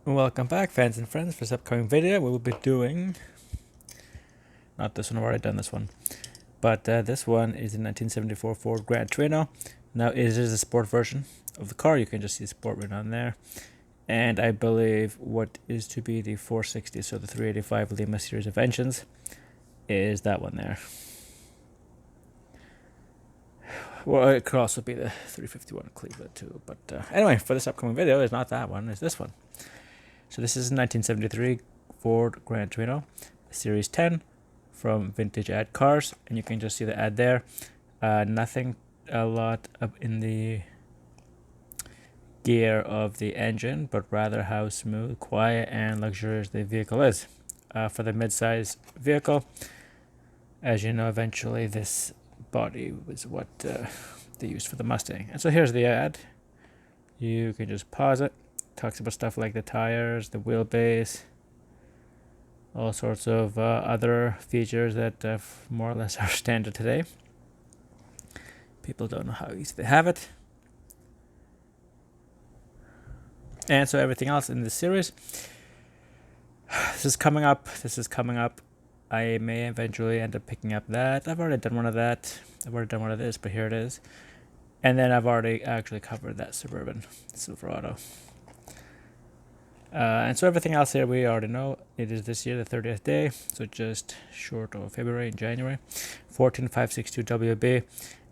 Welcome back, fans and friends. For this upcoming video, we will be doing, not this one, I've already done this one, but this one is a 1974 Ford Gran Torino. Now it is a sport version of the car. You can just see sport written on there. And I believe what is to be the 460, so the 385 Lima series of engines, is that one there. Well, it could also be the 351 Cleveland too, but anyway, for this upcoming video, it's not that one, it's this one. So this is a 1973 Ford Gran Torino, Series 10 from Vintage Ad Cars, and you can just see the ad there. Nothing a lot up in the gear of the engine, but rather how smooth, quiet, and luxurious the vehicle is. For the mid-size vehicle, as you know, eventually this body was what they used for the Mustang. And so here's the ad. You can just pause it. Talks about stuff like the tires, the wheelbase, all sorts of other features that more or less are standard today. People don't know how easy they have it. And so everything else in this series, this is coming up. I may eventually end up picking up that. I've already done one of that. I've already done one of this, but here it is. And then I've already actually covered that Suburban Silverado. And so everything else here we already know. It is this year, the 30th day, so just short of February and January. 14562 WB,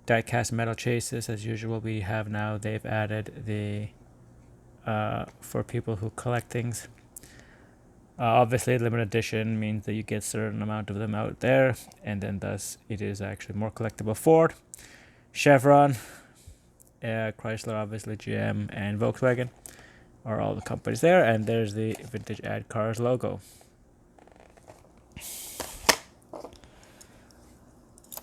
die-cast metal chases as usual. We have now, they've added the for people who collect things. Obviously, limited edition means that you get a certain amount of them out there, and then thus it is actually more collectible. Ford, Chevron, Chrysler, obviously GM, and Volkswagen are all the companies there, and there's the Vintage Ad Cars logo.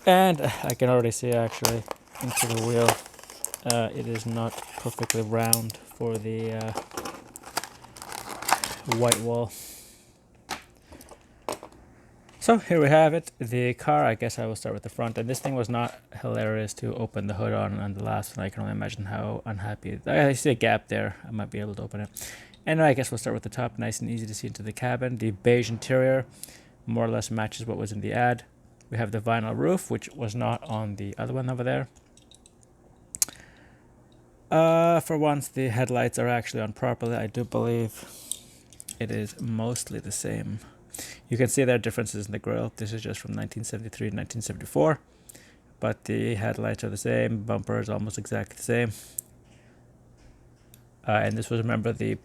And I can already see actually into the wheel, it is not perfectly round for the white wall. So here we have it, the car. I guess I will start with the front, and this thing was not hilarious to open the hood on the last one. I can only imagine how unhappy. I see a gap there. I might be able to open it. And I guess we'll start with the top, nice and easy to see into the cabin. The beige interior more or less matches what was in the ad. We have the vinyl roof, which was not on the other one over there. For once, the headlights are actually on properly. I do believe it is mostly the same. You can see there are differences in the grille. This is just from 1973 to 1974, but the headlights are the same. Bumper is almost exactly the same. And this was, remember, the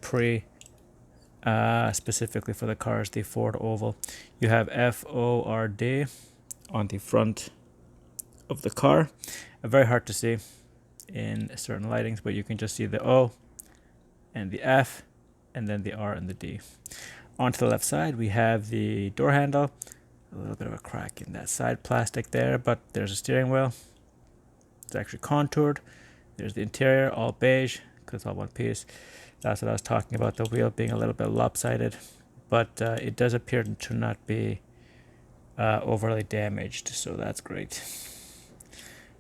specifically for the cars, the Ford Oval. You have FORD on the front of the car. Very hard to see in certain lightings, but you can just see the O and the F, and then the R and the D. On to the left side, we have the door handle. A little bit of a crack in that side plastic there, but there's a steering wheel. It's actually contoured. There's the interior, all beige, because it's all one piece. That's what I was talking about, the wheel being a little bit lopsided. But it does appear to not be overly damaged, so that's great.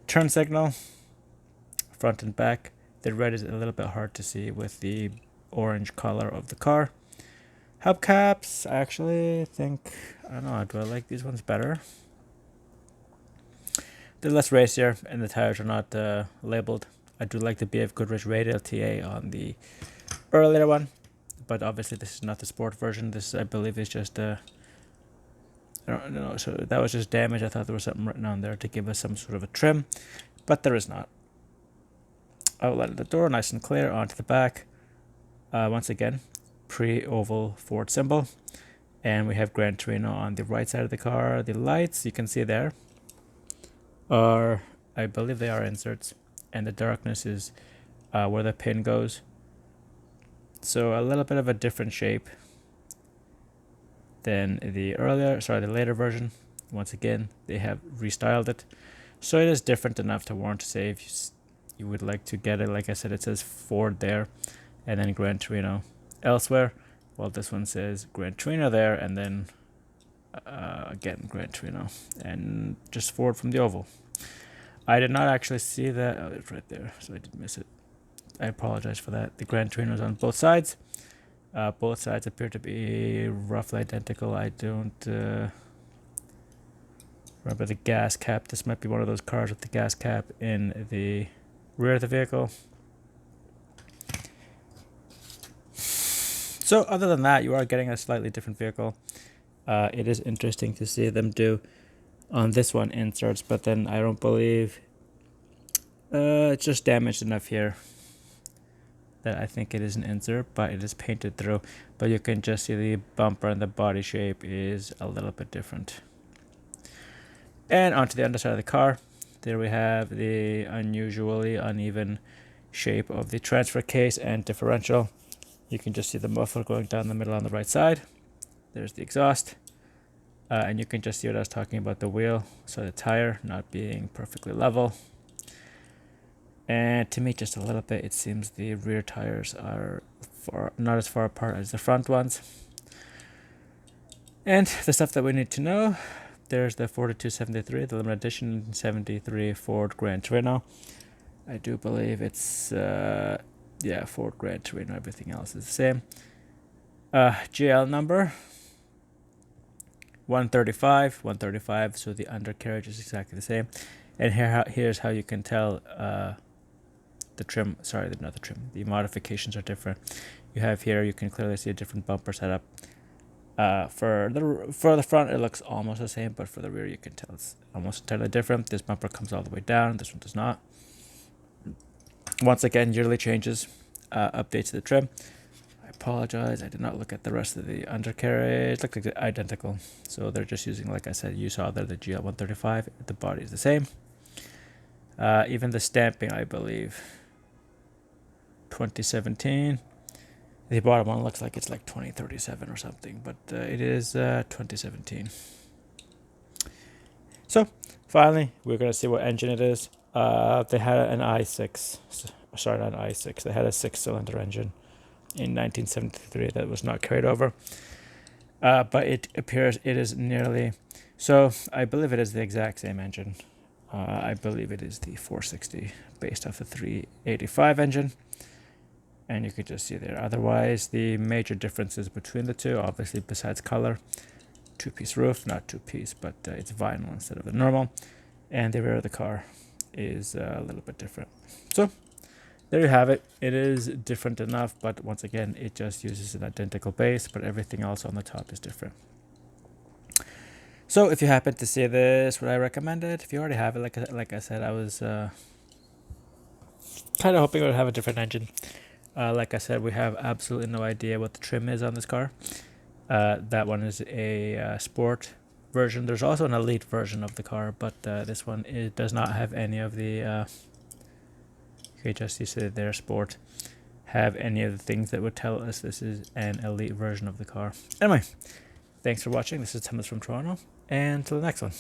Turn signal, front and back. The red is a little bit hard to see with the orange color of the car. Hubcaps, I actually think, I don't know, do I like these ones better? They're less racier, and the tires are not labeled. I do like the BF Goodrich Radial TA on the earlier one, but obviously this is not the sport version. This, I believe, is just I don't know, so that was just damage. I thought there was something written on there to give us some sort of a trim, but there is not. Outlet of the door, nice and clear. Onto the back. Once again, pre-oval Ford symbol, and we have Gran Torino on the right side of the car. The lights you can see there are, I believe they are inserts, and the darkness is where the pin goes, so a little bit of a different shape than the later version. Once again, they have restyled it, so it is different enough to warrant to say if you would like to get it. Like I said, it says Ford there, and then Gran Torino elsewhere. Well, this one says Gran Torino there, and then again Gran Torino, and just Ford from the oval. I did not actually see that. Oh, it's right there, so I did miss it. I apologize for that. The Gran Torino is on both sides. Both sides appear to be roughly identical. I don't remember the gas cap. This might be one of those cars with the gas cap in the rear of the vehicle. So other than that, you are getting a slightly different vehicle. It is interesting to see them do on this one inserts, but then I don't believe it's just damaged enough here that I think it is an insert, but it is painted through. But you can just see the bumper and the body shape is a little bit different. And onto the underside of the car, there we have the unusually uneven shape of the transfer case and differential. You can just see the muffler going down the middle on the right side. There's the exhaust. And you can just see what I was talking about, the wheel, so the tire not being perfectly level. And to me, just a little bit, it seems the rear tires are not as far apart as the front ones. And the stuff that we need to know, there's the 4273, the limited edition 73 Ford Gran Torino. I do believe it's, Ford Gran Torino, everything else is the same. GL number 135, so the undercarriage is exactly the same. And here's how you can tell the trim, not the trim, the modifications are different. You have here, you can clearly see a different bumper setup. For the front, it looks almost the same, but for the rear, you can tell it's almost entirely different. This bumper comes all the way down, this one does not. Once again, yearly changes, updates to the trim. I apologize, I did not look at the rest of the undercarriage. It looked like identical. So they're just using, like I said, you saw there, the GL 135. The body is the same. Even the stamping, I believe, 2017. The bottom one looks like it's like 2037 or something, but it is 2017. So finally, we're going to see what engine it is. They had an i6. Sorry, not an i6. They had a 6-cylinder engine in 1973 that was not carried over. But it appears it is nearly... So I believe it is the exact same engine. I believe it is the 460 based off the 385 engine. And you can just see there. Otherwise, the major differences between the two, obviously besides color, two-piece roof, not two-piece, but it's vinyl instead of the normal. And the rear of the car is a little bit different. So there you have it. It is different enough, but once again, it just uses an identical base, but everything else on the top is different. So if you happen to see this, would I recommend it? If you already have it, like I said, I was kind of hoping it would have a different engine. Like I said, we have absolutely no idea what the trim is on this car. That one is a sport version. There's also an elite version of the car, but this one does not have any of the... okay, just you see there, sport. Have any of the things that would tell us this is an elite version of the car. Anyway, thanks for watching. This is Thomas from Toronto, and till the next one.